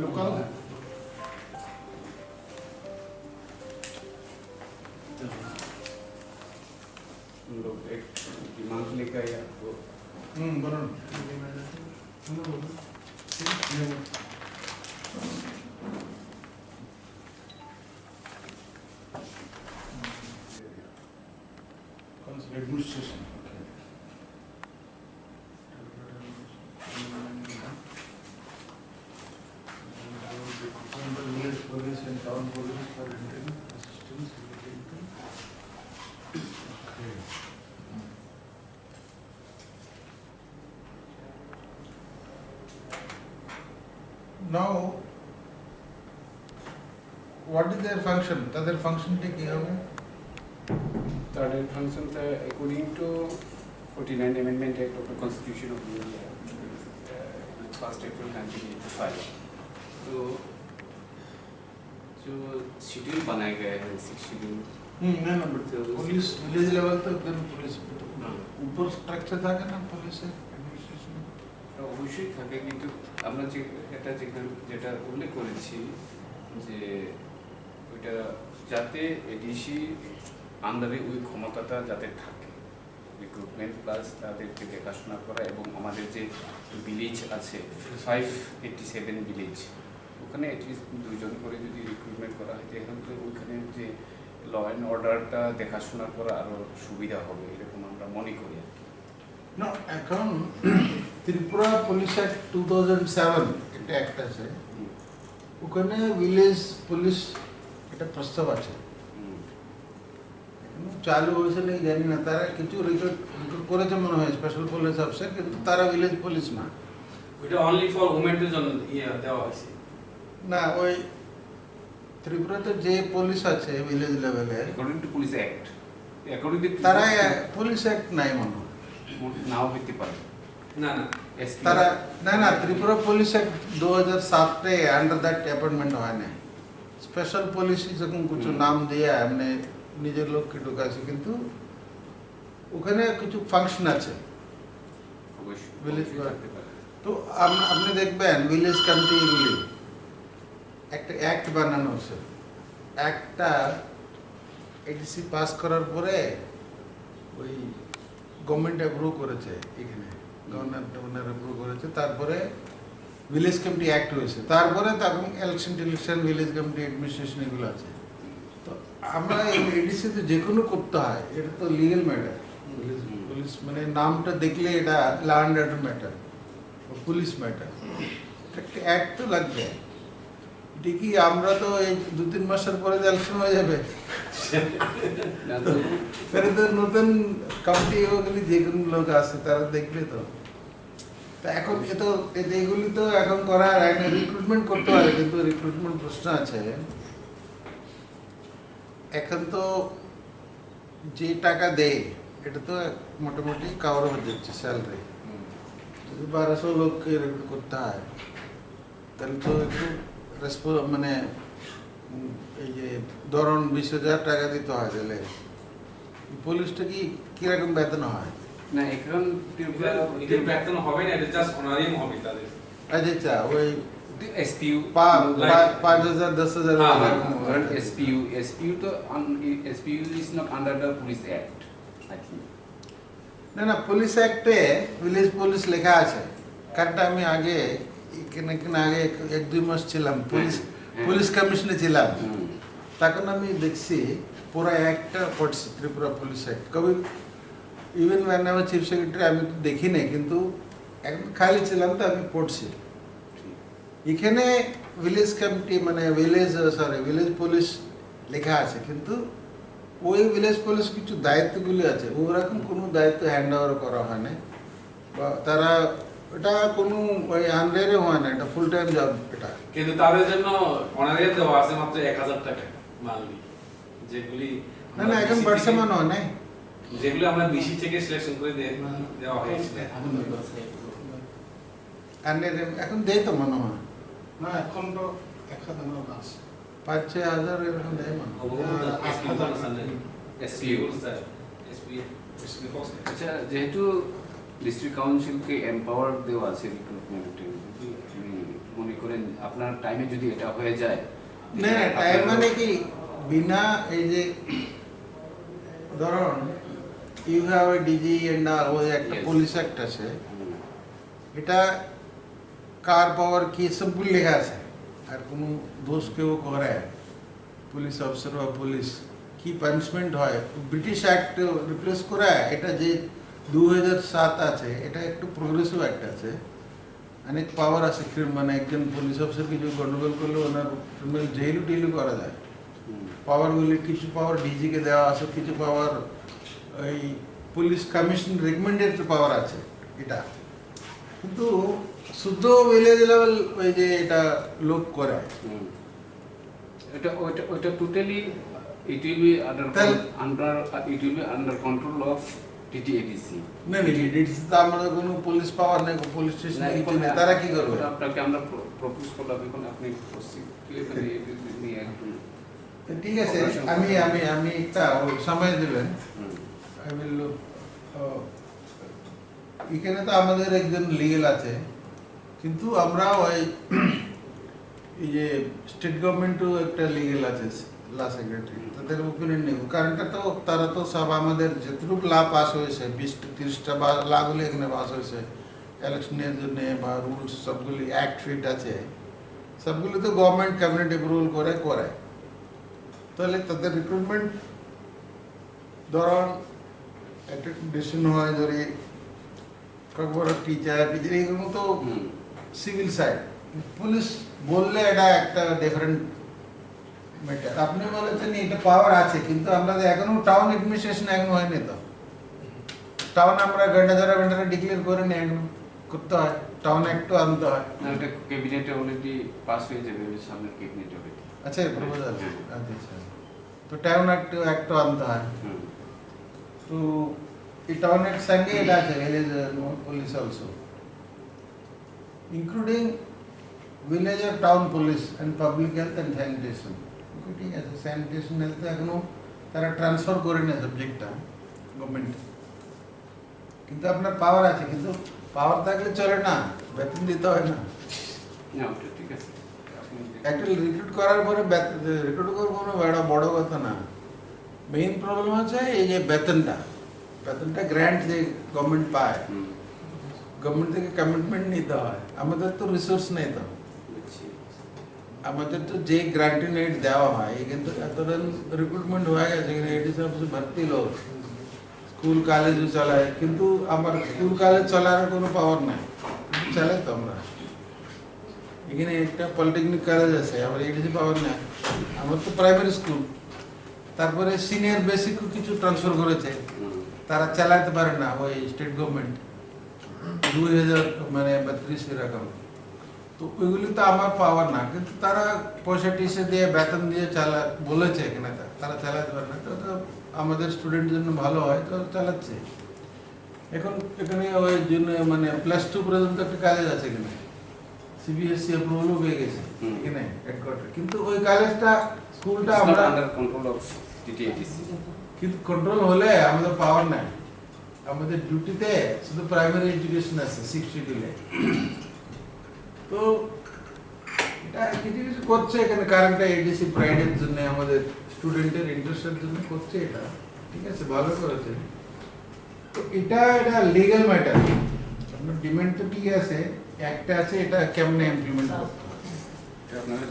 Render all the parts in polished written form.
Local? लोग एक दिमाग लेकर आया तो बराबर administration. Police and town police for interim assistance. Okay. Now, what is their function? Their function take care of. Third function according to 49th Amendment Act of the Constitution of India, 1st April 1985. तो जो schedule बनाए गए हैं 6 schedule नहीं ना but police village level तक then police ऊपर स्ट्राকচার থাকে না পুলিশের অ্যাডমিনিস্ট্রেশন অবশ্যই থাকে কিন্তু আমরা যে এটা যেটা উল্লেখ করেছি যে ওইটা যাতে এডিসি আন্ডারে ওই ক্ষমতাটা যাতে থাকে রিক্রুটমেন্ট প্লাস তাদেরকে দেখাশোনা করা এবং আমাদের যে ভিলেজ আছে 587 ভিলেজ ওখানে অ্যাটলিস্ট 2 জন করে যদি রিক্রুটমেন্ট করা হয় তাহলে ওইখানে যে ল অ্যান্ড অর্ডারটা দেখাশোনা করা আরও সুবিধা হবে এরকম আমরা মনে করি আর কি না এখন ত্রিপুরা পুলিশ অ্যাক্ট 2007 একটা অ্যাক্ট আছে ওখানে ভিলেজ পুলিশ একটা প্রস্তাব আছে চালু হয়েছে নাকি জানি না তারা কিছু রিক্রুট করেছে মনে হয় স্পেশাল পুলিশ অফিসার কিন্তু তারা ভিলেজ পুলিশ না ওইটা অনলি ফর উমেনদের জন্য দেওয়া হয়েছে না ওই ত্রিপুরাতে যে পুলিশ আছে ভিলেজ লেভেলে according to police act according to তারা পুলিশ অ্যাক্ট নাই মনে হয় নাও হইতে পারে না না তারা না ত্রিপুরা পুলিশ অ্যাক্ট 2007 তে अंडर दैट अपॉइंटमेंट হয় না স্পেশাল পুলিশ যখন কিছু নাম দিয়ে এমনি নিজের লোককে ঢোকাছে কিন্তু ওখানে কিছু ফাংশন আছে ভিলেজ তো আপনি দেখবেন ভিলেজ কমিটি এগুলি একটা অ্যাক্ট বানানো হচ্ছে একটা এডিসি পাস করার পরে ওই গভর্নমেন্ট অ্যাপ্রুভ করেছে এখানে গভর্নর অ্যাপ্রুভ করেছে তারপরে ভিলেজ কমিটি অ্যাক্ট হয়েছে তারপরে তখন ইলেকশন ভিলেজ কমিটি অ্যাডমিনিস্ট্রেশন এগুলো আছে তো আমরা এডিসি তো যে কোনো করতে হয় এটা তো লিগ্যাল ম্যাটার পুলিশ মানে নামটা দেখলে এটা law and order matter police matter একটা অ্যাক্ট তো লাগবে দেখি আমরা তো এই 2-3 মাসের পরে ইলেকশন হয়ে যাবে নতুন কমিটি ওগুলি যে কোনো লোক আছে তারা দেখবে তো এখন এগুলি তো এখন করার রিক্রুটমেন্ট করতে হয় কিন্তু রিক্রুটমেন্ট প্রশ্ন আছে এখন তো যে টাকা দেয় এটা তো মোটামুটি কাভার হয়ে যাচ্ছে স্যালারি যদি 1200 লোককে রিক্রুট করতে হয় তাহলে তো একটু মানে এই যে ধরুন 20,000 টাকা দিতে হয় তাহলে পুলিশটা কিরকম বেতন হয় না এখন এদের বেতন হবে না এটা জাস্ট অনারিং হবে তাদের আচ্ছা ওই SPU 5,000 10,000 SPU তো SPU is not under the police act I think না পুলিশ অ্যাক্টে ভিলেজ পুলিশ লেখা আছে কারণটা আমি আগে এখানে আগে 1-2 মাস ছিলাম পুলিশ কমিশনে ছিলাম তখন আমি দেখছি পুরো একটা পড়ছি ত্রিপুরা পুলিশ অ্যাক্ট কবি even when I was chief secretary আমি তো দেখি নাই কিন্তু একদম খালি ছিলাম তো আমি পড়ছি এখানে ভিলেজ কমিটি মানে ভিলেজ পুলিশ লেখা আছে, কিন্তু ওই ভিলেজ পুলিশ কিছু দায়িত্বগুলি আছে, ওরকম কোনো দায়িত্ব হ্যান্ড ওভার করা হয় না, বা তারা এটা কোনো ওই আন্ডারে হয় না, এটা ফুল টাইম জব এটা। কিন্তু তাদের জন্য অনারিয়াম দেওয়া আছে মাত্র 1000 টাকা মানলি, যেগুলি না না এখন বর্তমান হয় নাই, যেগুলো আমরা বিসি থেকে সিলেকশন করে দেওয়া হয়েছিল। আন্ডারে এখন দেয় তো মনে হয় না এখন তো 1000 আছে, 5-6 হাজার এরকম দেয় মনে হয়। আচ্ছা, যেহেতু ডিস্ট্রিক্ট কাউন্সিলকে এম্পাওয়ার দেওয়া আছে রিক্রুটমেন্টে, মনে করেন আপনার টাইমে যদি এটা হয়ে যায়, না টাইম মানে কি বিনা এই যে ধরুন ইউ হ্যাভ এ ডিজি এন্ড ওই একটা Yes. পুলিশ অ্যাক্ট আছে, এটা কার পাওয়ার কি সবগুলো লেখা আছে, আর কোনো দোষ কেউ করে পুলিশ অফিসার বা পুলিশ কি পানিশমেন্ট হয় ব্রিটিশ অ্যাক্ট রিপ্লেস করে, এটা যে 2007 আছে, এটা একটু প্রোগ্রেসিভ অ্যাক্ট আছে, অনেক পাওয়ার আছে, মানে একজন পুলিশ অফিসার কিছু গন্ডগোল করলে ওনার ক্রিমিনাল জেলও টিলও করা যায়। পাওয়ারগুলি কিছু পাওয়ার ডিজিকে দেওয়া আছে, কিছু পাওয়ার ওই পুলিশ কমিশন রেকমেন্ডেড পাওয়ার আছে এটা, কিন্তু শুদ্ধ ভিলেজ লেভেল ওই যে এটা লোক করে। এটা ওইটা totally it will be under control of TTADC। না ডিটেইলস তো আমাদের কোনো পুলিশ পাওয়ার নেই, পুলিশ স্টেশন কিছু নেই, তারা কি করবে? আপনাকে আমরা প্রপোজ করলাম, এখন আপনি নিয়ে একটু তো ঠিক আছে, আমি একটা সময় দেবেন, আই উইল এখানে তো আমাদের একজন লিগেল আছে, কিন্তু আমরা ওই এই যে স্টেট গভর্নমেন্টও একটা লিগেল আছে, ল সেক্রেটারি, তাদের ওপিনিয়ন নেব, কারণটা তো তারা তো সব আমাদের যেটুকু লা পাস হয়েছে 20-30টা বা লাগুলি এখানে পাস হয়েছে ইলেকশনের জন্য, বা রুলস সবগুলি অ্যাক্ট ফিট আছে, সবগুলি তো গভর্নমেন্ট ক্যাবিনেট অ্যাপ্রুভাল করে, তাহলে তাদের রিক্রুটমেন্ট ধরুন একটা ডিসিশন হয়, ধরি কাকবর টিচার এগুলো তো সিভিল সাইড, পুলিশ বললে এটা একটা ডিফারেন্ট ম্যাটার। আপনি বলেছেন এটা পাওয়ার আছে, কিন্তু আমরা এখনো টাউন অ্যাডমিনিস্ট্রেশন এখনো হয়নি, তো টাউন আমরা ঘন্টা ডিক্লেয়ার করে নিই, এখন করতে হয়, টাউন অ্যাক্টও আনতে হয়। এটা ক্যাবিনেটে অলরেডি পাস হয়ে যাবে, সামনে ক্যাবিনেটে হবে। আচ্ছা প্রপোজাল, আচ্ছা, তো টাউন অ্যাক্টও আনতে হয়, তো এই টাউন অ্যাক্ট সঙ্গে এটা আছে village police also, including village আর town police and public health and sanitation. ঠিক আছে, স্যানিটেশন হেলথ এখনো তারা ট্রান্সফার করে নেয় সাবজেক্টটা গভর্নমেন্ট, কিন্তু আপনার পাওয়ার আছে, কিন্তু পাওয়ার থাকলে চলে না, বেতন দিতে হয় না। না ওটা ঠিক আছে, একটা রিক্রুট করার পরে রিক্রুট করবো না, বড় কথা না, মেইন প্রবলেম হচ্ছে এই যে বেতনটা গ্র্যান্ট যে গভর্নমেন্ট পায়, গভর্নমেন্ট থেকে কমিটমেন্ট নিতে হয়, আমাদের তো রিসোর্স নেই, তো আমাদের তো যে গ্রান্টিনেট দেওয়া হয়, কিন্তু এতদিন রিক্রুটমেন্ট হয়ে গেছে, এখানে এডি অফিসে ভর্তি লোক, স্কুল কলেজও চালায়, কিন্তু আমার স্কুল কলেজ চলার কোনো পাওয়ার নাই, চালাই তো আমরা, এখানে একটা পলিটেকনিক কলেজ আছে, আমার এডিসি পাওয়ার নাই, আমার তো প্রাইমারি স্কুল, তারপরে সিনিয়র বেসিকও কিছু ট্রান্সফার করেছে, তারা চালাতে পারে না, ওই স্টেট গভর্নমেন্ট 2032 এরকম, তো ওইগুলি তো আমার পাওয়ার না, কিন্তু তারা পয়সা টিসে দিয়ে বেতন দিয়ে বলেছে এখানে, তারা চালাতে পারে না, তো আমাদের স্টুডেন্টের জন্য ভালো হয়, তো চালাচ্ছে। এখন এখানে ওই জন্য মানে +2 পর্যন্ত একটা কলেজ আছে এখানে, সিবিএসসি অ্যাপ্রুভালও পেয়ে গেছে এখানে হেডকোয়ার্টার, কিন্তু ওই কলেজটা স্কুলটা আমরা আন্ডার কন্ট্রোল অফ TTADC। কিন্তু কন্ট্রোল হলে আমাদের পাওয়ার নাই, আমাদের ডিউটিতে শুধু প্রাইমারি এডুকেশন আছে 6 শিডিউলে, তো এটা কিছু কিছু করছে এখানে, কারণটা এডিসি প্রাইডের জন্য, আমাদের স্টুডেন্টের ইন্টারেস্টের জন্য করছে, এটা ঠিক আছে, ভালো করেছে, তো এটা লিগ্যাল ম্যাটার, আপনার ডিমান্ড তো ঠিক আছে, একটা আছে, এটা কেমনে ইমপ্লিমেন্ট করতে হয়,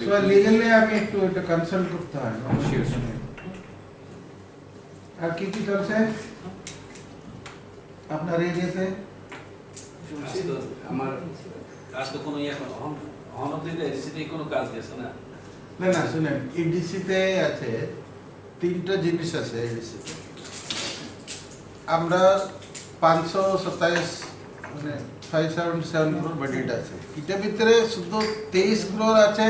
সো লিগ্যালি আমি একটু এটা কনসাল্ট করতে হয়। আর কি কি চলছে আপনার এরিয়াতে? আমার কাজ তো কোনো ইয়ে অনবদিতে এডিসিতে কোনো কাজ গেছে না। না না শুনেন, ইডিসিতে আছে তিনটা জিনিস আছে ইডিসিতে। আমরা 527 মানে 577 crore বাজেট আছে, এটার ভিতরে শুধু 23 crore আছে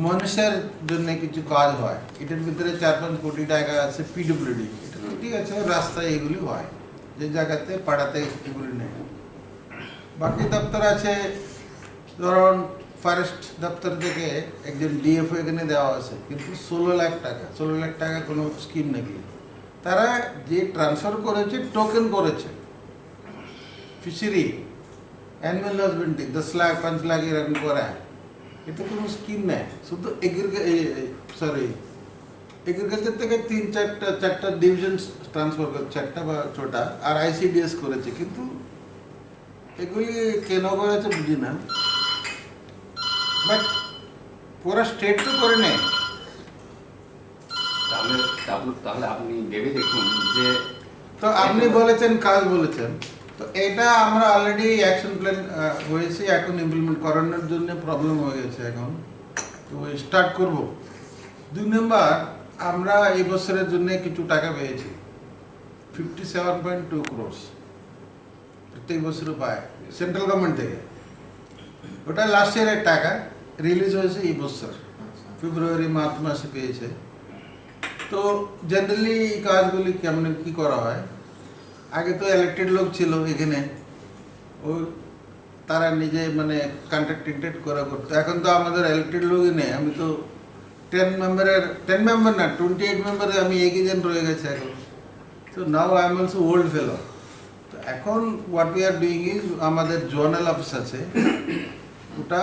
মানুষের জন্য কিছু কাজ হয়, এটার ভিতরে 4-5 কোটি টাকা আছে পিডব্লিউডি, এটা তো ঠিক আছে, রাস্তায় এগুলি হয় যে জায়গাতে পাড়াতে এগুলি নেই। বাকি দপ্তর আছে, ধরুন ফরেস্ট দপ্তর থেকে একজন ডিএফও এখানে দেওয়া আছে, কিন্তু 16 লাখ টাকা কোনো স্কিম নাকি, তারা যে ট্রান্সফার করেছে টোকেন করেছে, fishery animal husbandry 10 lakh 5 lakh এরকম করা, এটা কোনো স্কিম নেই। শুধু এগ্রিকালচার থেকে 3-4টা ডিভিশন ট্রান্সফার করে, 4টা বা 6টা, আর আইসিডিএস করেছে, কিন্তু এগুলি কেন করেছে বুঝি না, বাট পুরো স্টেট তো করে নেয়। তাহলে আপনি ভেবে দেখুন যে তো আপনি বলেছেন কাজ বলেছেন, তো এটা আমরা অলরেডি অ্যাকশন প্ল্যান হয়েছে, এখন ইমপ্লিমেন্ট করানোর জন্য প্রবলেম হয়ে গেছে, এখন তো স্টার্ট করব। 2 নম্বর, আমরা এই বছরের জন্য কিছু টাকা পেয়েছি 57.2 crores, প্রত্যেক বছরও পায় সেন্ট্রাল গভর্নমেন্ট থেকে। ওটা লাস্ট ইয়ারের টাকা, রিলিজ হয়েছে এই বছর ফেব্রুয়ারি মার্চ মাসে পেয়েছে। তো জেনারেলি এই কাজগুলি কেমন কি করা হয়, আগে তো ইলেক্টেড লোক ছিল এখানে, ও তারা নিজে মানে কন্ট্রাক্টেড করা করতো, এখন তো আমাদের ইলেক্টেড লোকই নেই। আমি তো 10 মেম্বার না 28 মেম্বারে আমি একই জন রয়ে গেছে এখন। তো now I am also old fellow. তো এখন what we are doing is, আমাদের জোনাল অফিস আছে, ওটা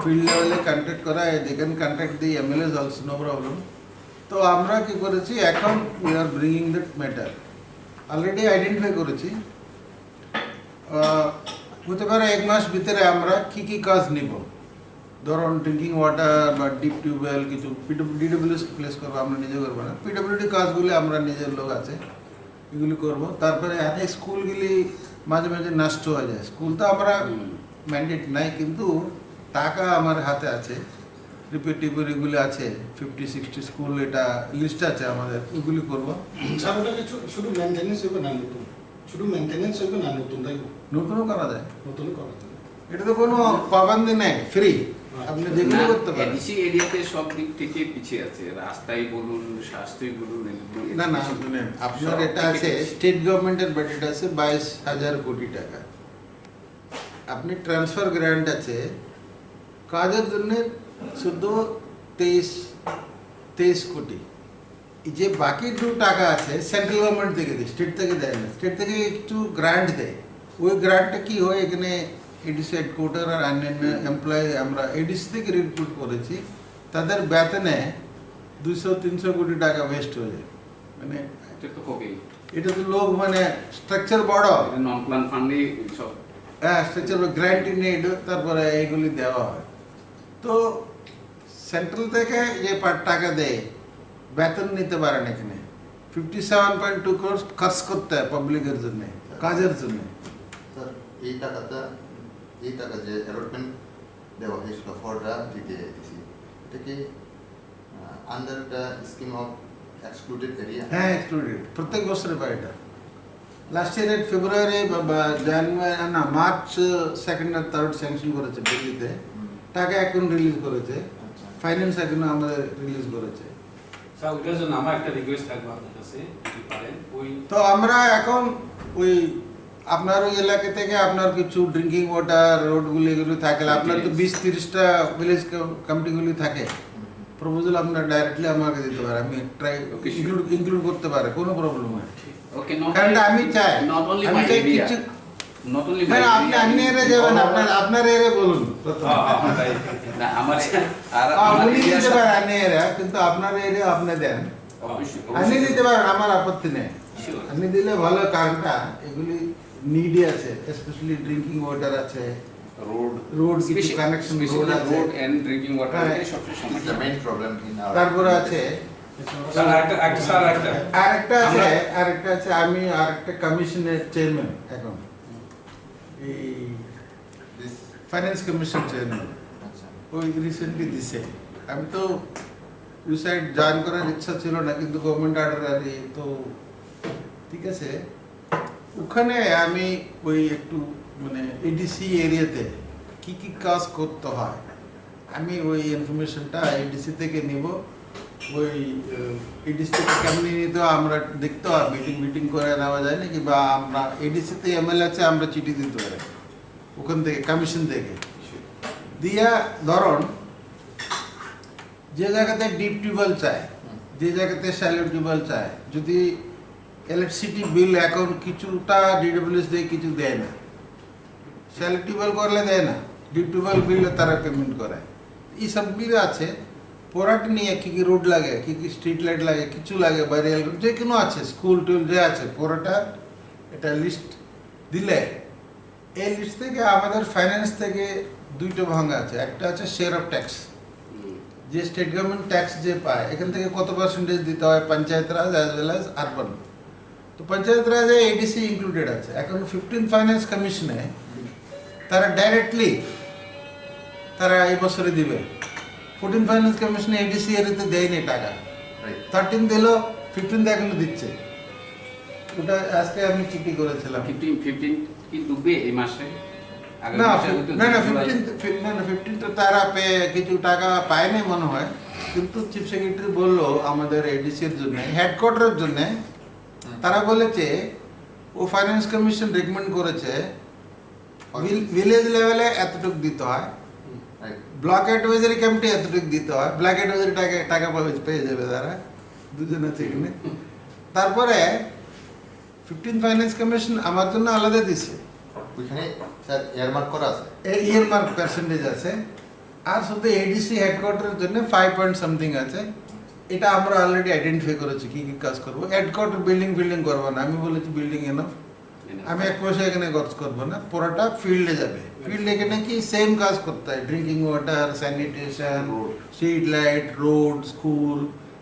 ফিল্ড লেভেলে কন্ট্যাক্ট করা, they can contact the MLAs also, no problem. তো আমরা কি করেছি, এখন we are bringing that matter, already identify করেছি। হতে পারে 1 মাস ভিতরে আমরা কি কি কাজ নিব, ধরুন ড্রিঙ্কিং ওয়াটার বা ডিপ টিউবওয়েল, কিছু ডিডব্লিউএস প্লেস করবো, আমরা নিজে করবো না, পিডব্লিউডি কাজগুলি আমরা নিজের লোক আছে এগুলি করব। তারপরে অনেক স্কুলগুলি মাঝে মাঝে নষ্ট হয়ে যায়, স্কুল তো আমরা ম্যান্ডেট নাই, কিন্তু টাকা আমার হাতে আছে, রিপিটিভ এগুলি আছে 50-60 স্কুল, এটা লিস্ট আছে আমাদের, ওগুলি করবো। স্যার ওটাকে শুধু মেনটেনেন্স হবে না নতুন, শুধু মেনটেনেন্স হবে না নতুন, তাই নতুনও করা যায়, নতুন করা যাবে। এটা তো কোনো পাবন্দি নেই, ফ্রি, আপনি যেগুলো করতে পারেন। এডিসি এরিয়াতে সব দিক থেকে পিছিয়ে আছে, রাস্তায় বলুন, স্বাস্থ্যই বলুন, না না শুনেন, আপনার এটা আছে স্টেট গভর্নমেন্টের বাজেট আছে 22,000 কোটি টাকা, আপনি ট্রান্সফার গ্র্যান্ট আছে কাজের জন্য শুধু 23 কোটি। এই যে বাকি 2 টাকা আছে সেন্ট্রাল গভর্নমেন্ট থেকে দেয়, স্টেট থেকে দেয় না, স্টেট থেকে কিছু গ্রান্ট দেয়। ওই গ্রান্টটা কি হয়, এখানে এডিসি হেডকোয়ার্টার আর অন্যান্য এমপ্লয়ি, আমরা এডিসি থেকে রিক্রুট করেছি, তাদের বেতনে 200-300 কোটি টাকা ওয়েস্ট হয়ে যায়। মানে এটা তো লোক মানে স্ট্রাকচার বড়, নন প্ল্যান ফান্ডে সব, হ্যাঁ স্ট্রাকচার গ্র্যান্ট নেড, তারপরে এইগুলি দেওয়া হয়। তো সেন্ট্রাল থেকে যে টাকা দেয়, বেতন নিতে পারেন এখানে 57.2 crores খরচ করতে হয় পাবলিকের জন্য, কাজের জন্য। স্যার এই টাকা যে অ্যালটমেন্ট দেওয়া হয়েছিল ফররা ডিটিএসি, এটা কি under the scheme of excluded area? হ্যাঁ এক্সক্লুডেড, প্রত্যেক বছরে পায় এটা। লাস্ট ইয়ারের ফেব্রুয়ারি বা জানুয়ারি না মার্চ 2nd আর 3rd স্যাংশন করেছে দিল্লিতে, টাকা এখন রিলিজ করেছে, ফাইন্যান্স এখন আমাদের রিলিজ করেছে। স্যার ওইটার জন্য আমার একটা রিকোয়েস্ট থাকবে আপনার কাছে, যদি পারেন ওই তো আমরা এখন ওই আপনার ওই এলাকা থেকে আপনার কিছু ড্রিঙ্কিং ওয়াটার রোডগুলি এগুলি থাকলে, আপনার তো 20-30টা ভিলেজ কমিটিগুলি থাকে, প্রপোজাল আপনার ডাইরেক্টলি আমাকে দিতে পারে, আমি ট্রাই ইনক্লুড করতে পারে, কোনো প্রবলেম হয়। ওকে, কারণ আমি চাই নট অনলি আমি মাই চাই এরিয়া, কিছু, নট অনলি না আপনি অন্য এরিয়া যাবেন, আপনার এরিয়া বলুন প্রথম। না আমার আর আপনি দিতে পারেন অন্য এরিয়া, কিন্তু আপনার এরিয়া আপনি দেন, আপনি দিতে পারেন, আমার আপত্তি নেই, আপনি দিলে ভালো। কারণটা এগুলি নিডি আছে, স্পেশালি ড্রিঙ্কিং ওয়াটার আছে, রোড কিছু কানেকশন রোড আছে, রোড এন্ড ড্রিঙ্কিং ওয়াটার এর সবচেয়ে It's the সমস্যা। main problem in our তারপরে আছে স্যার আরেকটা আছে আমি আরেকটা কমিশনের চেয়ারম্যান এখন, এই this ফাইন্যান্স কমিশন চেয়ারম্যান আচ্ছা ওই রিসেন্টলি দিছে। আমি তো ইউসাইড জয়েন করার ইচ্ছা ছিল না, কিন্তু গভর্নমেন্ট অর্ডার আরে তো ঠিক আছে। ওখানে আমি ওই একটু মানে এডিসি এরিয়াতে কি কি কাজ করতে হয় আমি ওই ইনফরমেশনটা এডিসি থেকে নিব। ওই এডিসি থেকে কেমনি নিতে হয় আমরা দেখতে হয়, মিটিং করে নেওয়া যায় নাকি, বা আমরা এডিসিতে এমএলএ আছে আমরা চিঠি দিতে পারি ওখান থেকে কমিশন থেকে দিয়া। ধরুন যে জায়গাতে ডিপ টিউবওয়েল চায়, যে জায়গাতে শ্যালো টিউবওয়েল চায়, যদি ইলেকট্রিসিটি বিল এখন কিছুটা ডিডব্লিউএস দেয়, কিছু দেয় না। শ্যালো টিউবওয়েল করলে দেয় না, ডিপ টিউবওয়েল বিল তারা পেমেন্ট করে। এই সবগুলো আছে। পড়াটা নিয়ে কী কী রোড লাগে, কী কী স্ট্রিট লাইট লাগে, কিছু লাগে, বাইরে যে কোনো আছে, স্কুল টুল যে আছে, পুরোটা এটা লিস্ট দিলে এই লিস্ট থেকে আমাদের ফাইন্যান্স থেকে দুইটা ভাঙা আছে। একটা আছে শেয়ার অফ ট্যাক্স, যে স্টেট গভর্নমেন্ট ট্যাক্স যে পায় এখান থেকে কত পার্সেন্টেজ দিতে হয় পঞ্চায়েত রাজ অ্যাজ ওয়েল অ্যাজ আরবান। তো পঞ্চায়েত রাজে এডিসি ইনক্লুডেড আছে। এখন 15 ফাইন্যান্স কমিশনে তারা ডাইরেক্টলি তারা এই বছরে দিবে। 14 ফাইন্যান্স কমিশনে এডিসি এরিতে দেয়নি টাকা, রাইট 13 দিল, 15 এখনো দিচ্ছে। ওটা আজকে আমি চিঠি করেছিলাম। 15 কি ডুববে এই মাসে? আগামী না মাসে হয়তো না না জুলাই। 15 তো তারা কিছু টাকা পায়নি মনে হয়, কিন্তু চিফ সেক্রেটারি বললো আমাদের এডিসির জন্য, হেডকোয়ার্টারের জন্য তারা বলেছে ও ফাইন্যান্স কমিশন রেকমেন্ড করেছে ভিলেজ লেভেলে এতটুকু দিতে হয়, রাইট ব্লক অ্যাডভাইজারি কমিটি এতটুকু দিতে হয়। ব্লক অ্যাডভাইজারি টাকা পেয়ে যাবে তারা, দুজন আছে এখানে। তারপরে 15 ফাইন্যান্স কমিশন আমার জন্য আলাদা দিছে, ওইখানে স্যার এয়ারমার্ক করা আছে ইয়ারমার্ক পার্সেন্টেজ আছে। আর শুধু এডিসি হেডকোয়ার্টারের জন্য 5 পয়েন্ট সামথিং আছে। এটা আমরা অলরেডি আইডেন্টিফাই করেছি কি কি কাজ করবো। হেডকোয়ার্টার বিল্ডিং করবো না, আমি বলেছি বিল্ডিং এনাফ, আমি এক পয়সা এখানে খরচ করবো না, পুরোটা ফিল্ডে যাবে। ফিল্ডে এখানে কি সেম কাজ করতে হয়, drinking water, sanitation, street light, road, school,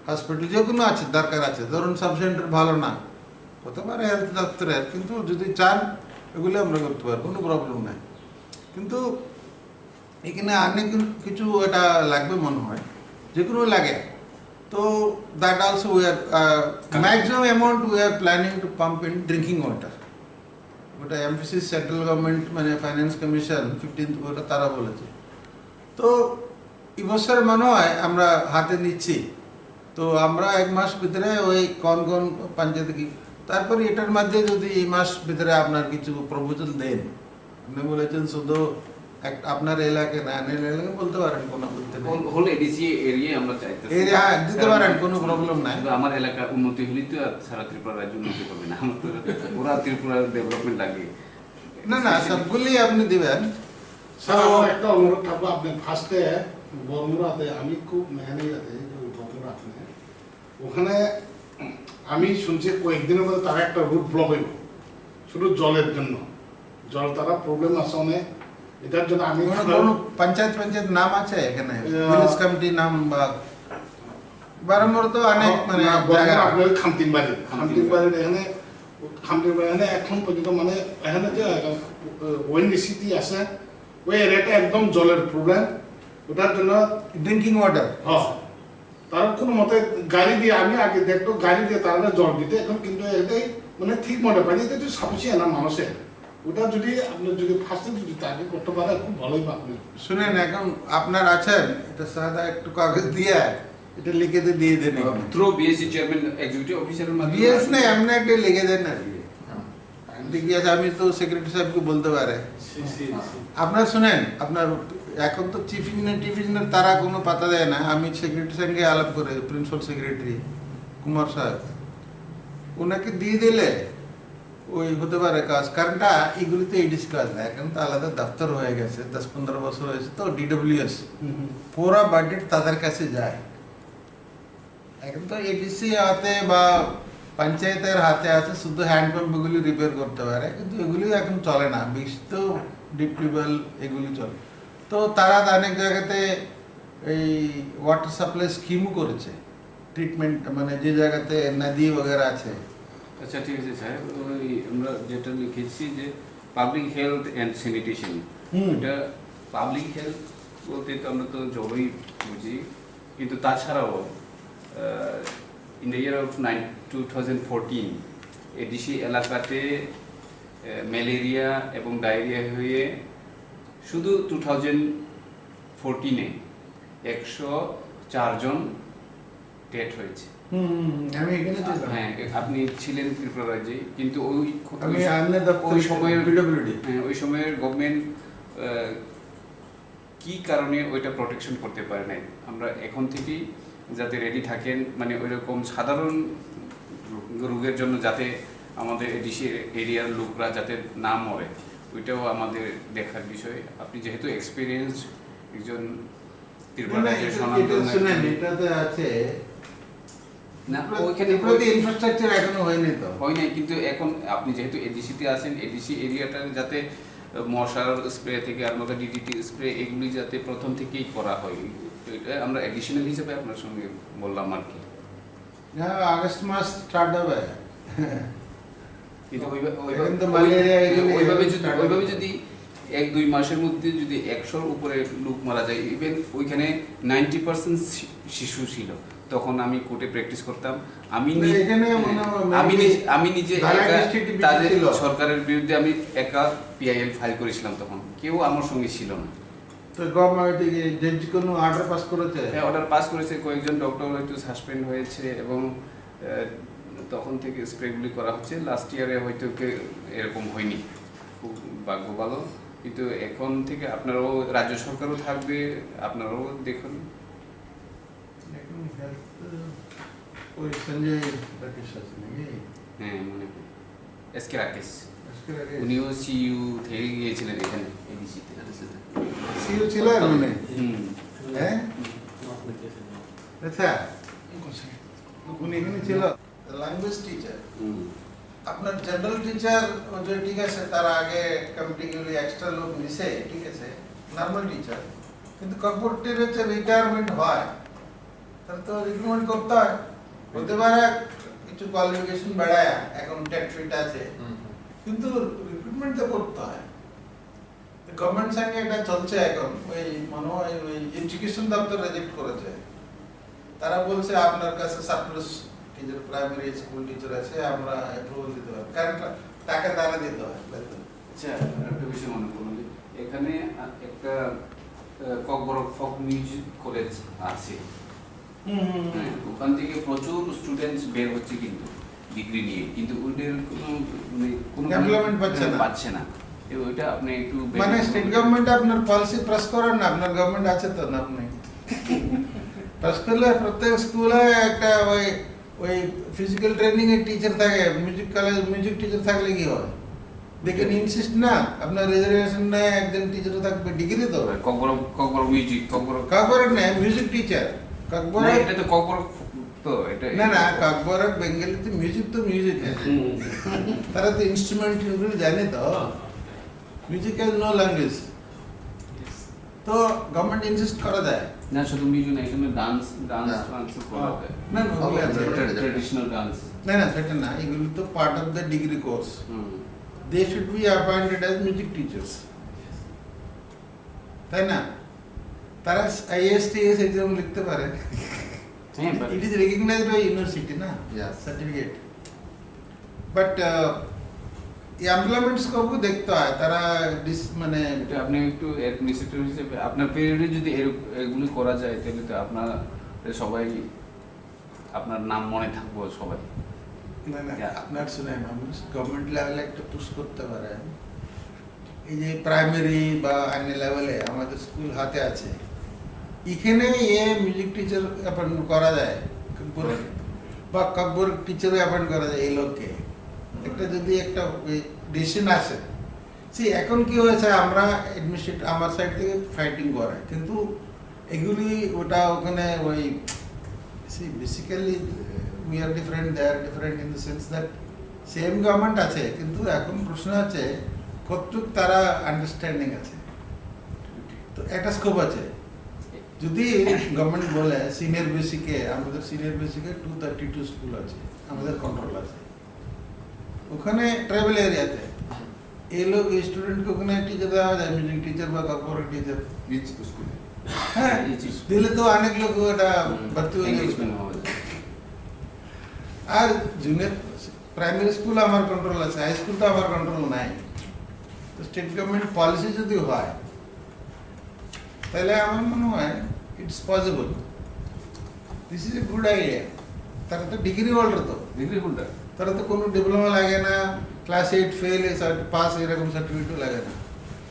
hospital যে কোনো আছে দরকার আছে। ধরুন সাব সেন্টার ভালো না হতে পারে হেলথ দপ্তরের, কিন্তু যদি চান এগুলো আমরা করতে পারবো, কোনো প্রবলেম নাই। কিন্তু এখানে অনেক কিছু এটা লাগবে মনে হয়, যে কোনো লাগে। তো that also we are maximum amount we are planning to pump in drinking water. ওটা এমপিসি সেন্ট্রাল গভর্নমেন্ট মানে ফাইন্যান্স কমিশন 15 ওটা তারা বলেছে। তো এবছর মনে হয় আমরা হাতে নিচ্ছি। তো আমরা 1 মাস ভিতরে ওই কোন পঞ্চায়েত কি, তারপরে এটার মধ্যে যদি এই মাস ভিতরে আপনার কিছু প্রপোজাল দেন, আপনি বলেছেন শুধু আপনার এলাকায় না, এলাকায় বলতে পারেন, কোনো হোল এডিসি এরিয়া আমরা চাইতেছি। এরিয়া দিতে পারেন, কোনো প্রবলেম নাই। শুধু আমার এলাকার উন্নতি হলেই তো আর সারা ত্রিপুরা রাজ্য উন্নতি হবে না, আমার তো পুরা ত্রিপুরার ডেভেলপমেন্ট লাগে। না না সবগুলি আপনি দিবেন। স্যার আমার একটা অনুরোধ থাকবো, আপনি ফার্স্টে বর্মরাতে আমি খুব মেহনত আছে বর্মরাতে, ওখানে আমি শুনছি কয়েকদিনের মধ্যে তারা একটা রুট ব্লক হইব শুধু জলের জন্য। জল তারা প্রবলেম আছে অনেক, এটার জন্য আমি কোনো পঞ্চায়েত নাম আছে এখানে, ভিলেজ কমিটি নাম বা বারম্বার তো অনেক মানে জায়গা। আপনার খামতিনবাড়ি এখানে এখন পর্যন্ত মানে এখানে যে ওএনডিসিটি আছে ওই এরিয়াটা একদম জলের প্রবলেম। ওটার জন্য ড্রিঙ্কিং ওয়াটার তার কোনো মতে গাড়ি দিয়ে, আমি আগে দেখতো গাড়ি দিয়ে তারা জল দিতে, এখন কিন্তু এটাই মানে ঠিক মতো পানি, এটা তো সাপোসিয়া না মানুষের। ওটা যদি আপনি যদি ফার্স্টে যদি তাকে করতে পারে খুব ভালোই পাবেন। শুনেন, এখন আপনার আছেন এটা সাদা একটু কাগজ দিয়ে এটা লিখে দিয়ে দেন। থ্রু বিএসসি চেয়ারম্যান এক্সিকিউটিভ অফিসারের মাধ্যমে বিএস নেই, এমনি একটা লিখে দেন আর কি। আমি তো সেক্রেটারি সাহেবকে বলতে পারে। আপনার শুনেন, আপনার এখন তো চিফ ইঞ্জিনিয়ার তারা কোনো পাতা দেয় না। আমি সেক্রেটারির সঙ্গে আলাপ করে, প্রিন্সিপাল সেক্রেটারি কুমার সাহেব, ওনাকে দিয়ে দিলে ওই হতে পারে কাজ। কারণটা এগুলিতে এডিসি কাজ না, এখন তো আলাদা দপ্তর হয়ে গেছে, 10-15 বছর হয়েছে। তো ডিডব্লিউএস পুরো বাজেট তাদের কাছে যায়। এখন তো এডিসি হাতে বা পঞ্চায়েতের হাতে আছে, শুধু হ্যান্ডপাম্প এগুলি রিপেয়ার করতে পারে, কিন্তু এগুলি এখন চলে না। বিশ তো ডিপ টিউবওয়েল এগুলি চলে। তো তারা অনেক জায়গাতে এই ওয়াটার সাপ্লাই স্কিমও করেছে, ট্রিটমেন্ট মানে যে জায়গাতে নদী বগেরা আছে। আচ্ছা ঠিক আছে স্যার, ওই আমরা যেটা লিখেছি যে পাবলিক হেলথ অ্যান্ড স্যানিটেশন, এটা পাবলিক হেলথ বলতে তো আমরা তো জবই বুঝি, কিন্তু তাছাড়াও in the year of 2014 ADC এলাকাতে ম্যালেরিয়া এবং ডায়রিয়া হয়ে শুধু 2014-এ 104 জন ডেথ হয়েছে। আমি এখানে ছিলাম। হ্যাঁ, আপনি ছিলেন ত্রিপুরা রাজ্যে, কিন্তু আমি আমনে দপ্তর ওই সময়ের পিডব্লিউডি। হ্যাঁ, ওই সময়ের গভর্নমেন্ট কি কারণে ওইটা প্রোটেকশন করতে পারে নাই। আমরা এখন থেকেই যাতে রেডি থাকেন, মানে ওই রকম সাধারণ রোগের জন্য যাতে আমাদের এডিসি এরিয়ার লোকরা যাতে না মরে, ওইটাও আমাদের দেখার বিষয়। আপনি যেহেতু এক্সপিরিয়েন্স একজন ত্রিপুরা রাজ্যের শুনেন, এটাতে আছে না, ওইখানে ইনফ্রাস্ট্রাকচার এখনো হয়নি তো। হয় নাই, কিন্তু এখন আপনি যেহেতু এডিসিতে আছেন, এডিসি এরিয়াটা যাতে মশার স্প্রে থেকে আরম্ভ করে ডিডিটি স্প্রে এগুলি যাতে প্রথম থেকেই করা হয়, এটা আমরা অ্যাডিশনাল হিসেবে আপনার সঙ্গে বললাম আর কি। হ্যাঁ, আগস্ট মাস স্টার্ট হবে। কিন্তু এখন তো ম্যালেরিয়া এগুলি ওইভাবে যদি 1-2 মাসের মধ্যে যদি 100-র উপরে লোক মারা যায়, ইভেন ওইখানে 90% শিশু ছিল, তখন আমি কোর্টে প্র্যাকটিস করতাম। আমি নিজে তাদের সরকারের বিরুদ্ধে আমি একা পিআইএল ফাইল করেছিলাম, তখন কেউ আমার সঙ্গে ছিল না। তো গভর্নমেন্ট জজ কোনো অর্ডার পাস করেছে? হ্যাঁ, অর্ডার পাস করেছে, কয়েকজন ডক্টর হয়তো সাসপেন্ড হয়েছে এবং তখন থেকে স্প্রেগুলি করা হচ্ছে। লাস্ট ইয়ারে হয়তো এরকম হয়নি, খুব ভাগ্য ভালো। কিন্তু এখন থেকে আপনারাও, রাজ্য সরকারও থাকবে, আপনারাও দেখুন। ওই সঞ্জয় রাকেশ আছে নাকি? হ্যাঁ, মনে হয় এসকে রাকেশ, উনিও সিইউ থেকে গিয়েছিলেন এখানে এডিসিতে। সিইউ ছিল মানে? হ্যাঁ, আচ্ছা, উনি এখানে ছিল ল্যাঙ্গুয়েজ টিচার। আপনার জেনারেল টিচার যে ঠিক আছে, তার আগে কমিটিগুলি এক্সট্রা লোক মিশে, ঠিক আছে, নর্মাল টিচার। কিন্তু কর্পোরেটের হচ্ছে রিটায়ারমেন্ট হয়, তাহলে তো রিক্রুটমেন্ট করতে হয়। হতে পারে কিছু কোয়ালিফিকেশন বাড়ায়, এখন টেট ফিট আছে, কিন্তু রিক্রুটমেন্ট তো করতে হয়। গভর্নমেন্ট সঙ্গে এটা চলছে এখন। ওই মনে হয় ওই এডুকেশন দপ্তর রিজেক্ট করেছে। তারা বলছে আপনার কাছে surplus teacher, primary school teacher আছে, আমরা অ্যাপ্রুভাল দিতে পারি, কারণ টাকা তারা দিতে হয়। আচ্ছা, একটা বিষয় মনে করুন, এখানে একটা ককবরক ফোক মিউজিক কলেজ আছে। ওখান থেকে প্রচুর স্টুডেন্টস বের হচ্ছে কিন্তু ডিগ্রি নিয়ে, কিন্তু ওদের কোনো এমপ্লয়মেন্ট পাচ্ছে না। ওইটা আপনি একটু মানে স্টেট গভর্নমেন্ট আপনার পলিসি পাস করেন না, আপনার গভর্নমেন্ট আছে তো না, আপনি পাস করলে প্রত্যেক স্কুলে একটা ওই ফিজিক্যাল ট্রেনিং এর টিচার থাকে, মিউজিক কলেজ মিউজিক টিচার থাকলে কি হয়, দেখেন ইনসিস্ট না, আপনার রিজার্ভেশন না, একজন টিচার থাকবে, ডিগ্রি তো ককবরক মিউজিক, ককবরক না, মিউজিক টিচার। ককবরক এটা তো ককবরক তো, এটা না, ককবরক বেঙ্গলিতে মিউজিক তো মিউজিক, তারা তো ইনস্ট্রুমেন্ট জানে তো, মিউজিক হ্যাজ নো ল্যাঙ্গুয়েজ। তো গভর্নমেন্ট ইনসিস্ট করা যায় না, শুধু মিউজিক না, এখানে ডান্স করা যায়, না, ট্রেডিশনাল ডান্স। না, সেটা না, এগুলো তো part of the degree course. They should be appointed as music teachers, তাই না? তারা IAS এক্সাম লিখতে পারে, it is recognised by university না, সার্টিফিকেট। বাট এমপ্লয়মেন্ট স্কোপও দেখতে হয়, তারা মানে এটা আপনি একটু অ্যাডমিনিস্ট্রেটর হিসেবে আপনার পিরিয়ডে যদি এগুলি করা যায়, তাহলে তো আপনার সবাই, আপনার নাম মনে থাকবো সবাই। না, আপনার শুনেন, গভর্নমেন্ট লেভেলে একটা পুশ করতে পারে। এই যে প্রাইমারি বা অন্য লেভেলে আমাদের স্কুল হাতে আছে, এখানে মিউজিক টিচার অ্যাপয়েন্ট করা যায়, বা ককবরক টিচারও অ্যাপয়েন্ট করা যায় এই লোককে। একটা যদি একটা ডিসিশন আসে, এখন কি হয়েছে, আমরা অ্যাডমিনিস্ট্রেট আমার সাইড থেকে ফাইটিং করে, কিন্তু এগুলি ওটা ওখানে ওই basically we are different, they are different in the sense that same government আছে, কিন্তু এখন প্রশ্ন আছে কতটুক তারা আন্ডারস্ট্যান্ডিং আছে। তো একটা স্কোপ আছে, যদি গভর্নমেন্ট বলে সিনিয়র বেসিকে, আমাদের সিনিয়র বেসিকে 232 স্কুল আছে, আমাদের কন্ট্রোল আছে ওখানে ট্রাইবাল এরিয়াতে, ये लोग स्टूडेंट को कितना टीचर দেওয়া যায় মিউজিক টিচার বা কর্পোরেট টিচার ইচ স্কুলে হ্যাঁ দিলে তো অনেক লোক এটা ভর্তি হয়ে যাবে Engagement হবে। আর জুনিয়র প্রাইমারি স্কুল আমার কন্ট্রোল আছে হাই স্কুল তো আমার কন্ট্রোল নাই তো স্টেট গভর্নমেন্ট পলিসি যদি হয় তাহলে আমার মনে হয় it's possible this is a good idea তারা তো ডিগ্রি হোল্ডার তো ডিগ্রি হোল্ডার তারা তো কোনো ডিপ্লোমা লাগে না ক্লাস 8 ফেল পাস এরকম সার্টিফিকেটও লাগে না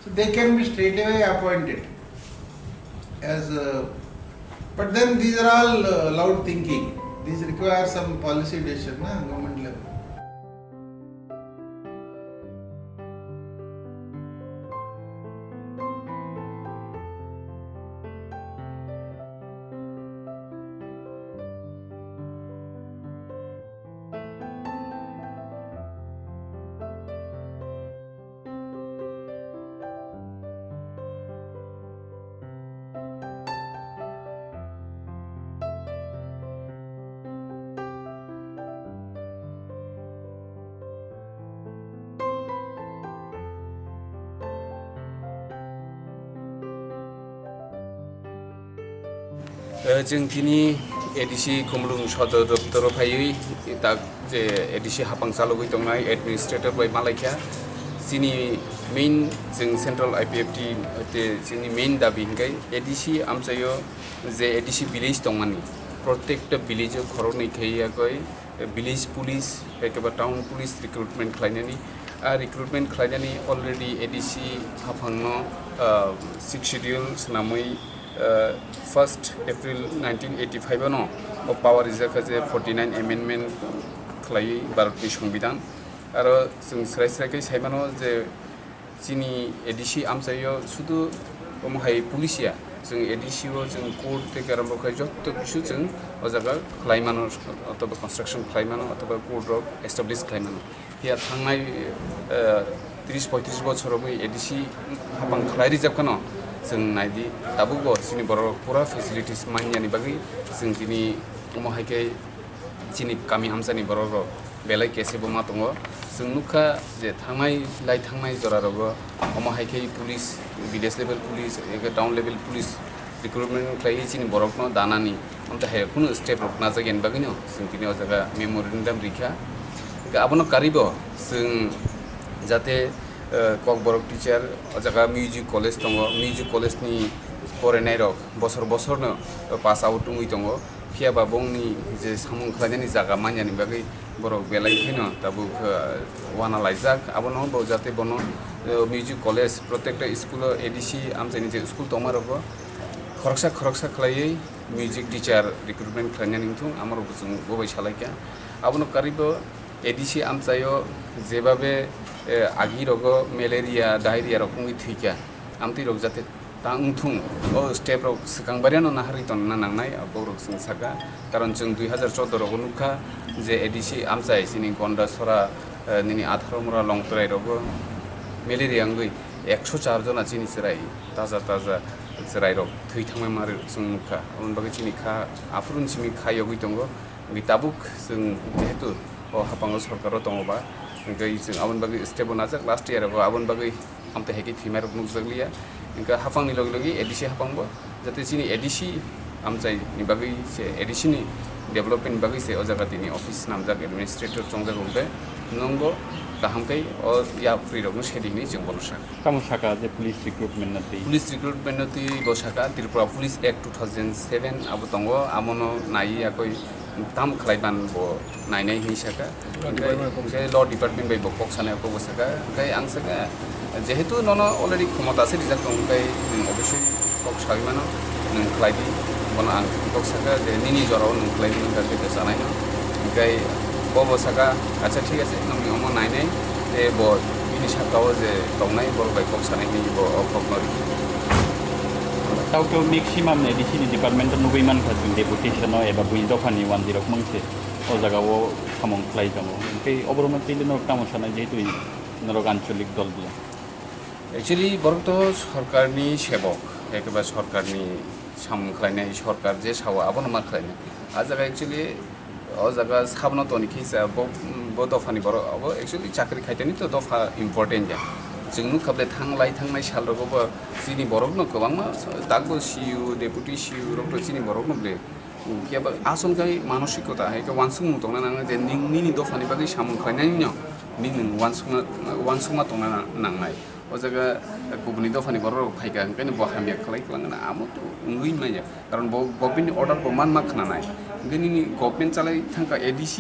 so they can be straight away appointed as but then these are all loud thinking. These require some policy decision na government level. जों दिनै एडिसि खुमलुं सदर दप्तर फायै दा जे एडिसि हापां चालुगै दंनाय एडमिनिस्ट्रेटर बाय मालायखा जोंनि मेइन जों सेन्ट्रेल आइपिएफटि जोंनि मेइन दाबि हिंगाय एडिसि आमचायो जे एडिसि भिलेज दंमानि प्रत्येकटा भिलेजआव खरनै खैयाखै भिलेज पुलिस एकेबा टाउन पुलिस रिक्रुटमेन्ट खालायनानै रिक्रुटमेन्ट खालायनानै अलरेडि एडिसि हाफांनो 6 शेड्यूल नामै 1st April 1985 no power reserve जे 49 एमेन्डमेन्ट खालायै भारतनि संबिधान आरो जों स्राय साइमानो जे जोंनि एडिसि आमचायो शुधु ओमहाय पुलिसिया जों एडिसिआव जों कोर्ट থেকে आरम्भ खालाय जत्त किछु जों अजागा खालायमानो अथवा कन्स्ट्राक्शन खालायमानो अथवा कोर्ट रक एस्टाब्लिश खालायमानो हिया थांनाय 30-35 बछराव एडिसि हापां खालाय रिजाबखानो जों नायदि दाबो जोंनि बर' पुरा फेसिलिटिस मानियानि बागै जों दिनै अमहायखै जोंनि गामि हामसानि बर' बेलाय केसेबो मा दङ जों नुखा जे थांनाय जरारावबो अमहायखै police village level police town level police recruitment खालायै जोंनि बर'खौ दानानै ओमफ्राय कुनु स्टेप रक नाजागोन बागैनो जों दिनै अजागा मेमोरेन्डाम रिखा आबनो कारिबो जों जाहाथे ककबरक टीचार जगह म्यूजिक कलेज दङ म्यूजिक कलेजनि फरायनाय रक बोसोरनो पास आउट दङ फियाबा बंनि जे सामुं खालायनायनि जागा मानियानि बागै बर' बेलायखैनो दाबो वाना लायजाक आबनो बो जाहाथे बनो म्यूजिक कलेज प्रत्येकटा स्कुल एडिसि आमचायनि जे स्कुल दंमारबो खरकसा खालायै म्यूजिक टीचार रिक्रुटमेन्ट खालायनानै थुं आमारबो जों बबाय सालायका आबनो कारिबो एडिसि आमचायो जेबाबे आगि रग मेलेरिया डायरिया रकमनि थैका आमति रग जाते तांथुं ओ स्टेप रक सिखांबारियानो नाहारि तन्ना नांनाय बरक जों साका कारण जों 2014 रग नुखा जे एडिसि आमचाय सिनि गन्डासरा निनि 18 मुरा लंतराय रग मेलेरिया ngै 104 जना चिनि सराय ताजा सराय रग थै थांनाय मारे जों नुखा उन बागै चिनि खा आफुरुन सिमि खायगै दङ बिताबुक जों जेहेतु ओ हापांग सरकार दङबा गई जों आबन बागै स्टेप नाजाक लास्ट इयार आबन बागै आमते हेकि थिमार नुजगलिया इनका हाफांनि लगे एडिसि हाफांबो जाते सिनि एडिसि आमचायनि बागै से एडिसिनि डेभलपमेन्ट बागै से अजागा दिनि अफिस नामजाक एडमिनिस्ट्रेटर चंजाक उबे नंगो गाहामकै ओ या फ्रि रगनो शेडिंनि जों बनसा कामसाका जे पुलिस रिक्रुटमेन्ट नति बसाका त्रिपुरा पुलिस एक्ट 2007 आबो दंगो आमनो नायि याकै ताम खालायबान बो नायनाय हिसाका ओमफ्राय ल डिपार्टमेन्ट बाय बकक सानाय को बसाका ओमफ्राय आं साका जेहेतु ननो अलरेडी क्षमता से रिजाल्ट दं ओमफ्राय अबयस्से कक सागिमानो नों खालायदि बना आं कक साका जे निनि जराव नों खालायदि नों गाके जानायनो ओमफ्राय बो बसाका अच्छा ठीक আছে नों अम नायनाय जे बो बिनि साकाव जे दंनाय बर बाय कक सानायनि बो अकनरि ताउके मैक्सिमाम एडिसिनि डिपार्टमेन्ट नुबैमान खाजों डेपुटेशन एबा बुइन दफानि 10 मंसे ओ जागाव सामं क्लाइ दङ ओमफ्राय अबरमतिले न कामसानाय जेहेतु नरक आঞ্চলিক दल बिया एक्चुअली बरक तो सरकारनि सेवक एकेबा सरकारनि सामं खालायनाय सरकार जे सावा आबो मा खालायनाय आ जागा एक्चुअली ओ जागा साबना तनि खिसा बो दफानि बर अब एक्चुअली चाकरी खायतेनि तो दफा इम्पोर्टेन्ट जा जों नुखाबले थांनाय सालरगबो जोंनि बर'नो गोबां दागबो सिइउ डेपुटि सिइउ रबो जोंनि बर'नो बले कियाबा आसलखाय मानसिकता हायखौ वानसुं दंना नाङो जे निनि दफानि बागै सामं खायनायनि निनो वानसुङा दंना नांनाय o jaga kubni dofani borok phaiga oंखायनो bo hamya khlaiklanगना आमोथ ngui माया कारण bo government order bo man makhnanai ngini government chalai thangka ADC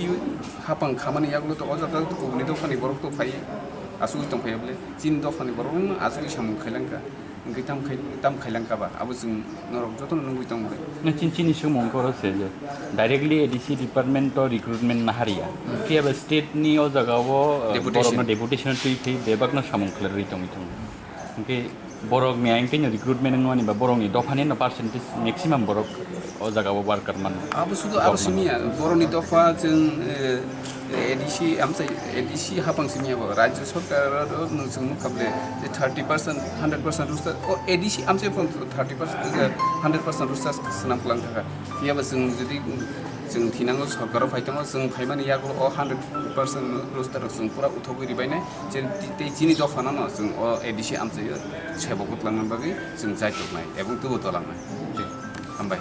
hapang khamani yaglo to o jaga kubni dofani borok to phai asu tong phaible chin dofani borok asu samung khailangka ओंखाय tam khailangka ba abo जों norok joto nungui tong bai na chin sumong koro se je directly ADC department to recruitment na haria kiaba state ni o jaga wo borok deputation tui phi bebak na samung khlari tong ओंखाय borok mi ang tin recruitment ngoni ba borok ni dofani na percentage maximum borok o jaga wo worker man abo sudu abo simia boroni dofa जों ADC hapang simia bo rajya sarkar जों मुखाबले 30% 100% रुस्ता o ADC amse from 30% 100% रुस्ता Sanam klang थाखा कियाबा जों जुदि जों थिनांगौ सरकाराव फायथाङो जों फायमानि यागल 100% रुस्ता जों पुरा उथौगै रिबायनाय जे जिनि दफाना न जों o ADC amse सेबकत लांनो बागै जों जायतनाय एबं तुबो तलांनाय हामबाय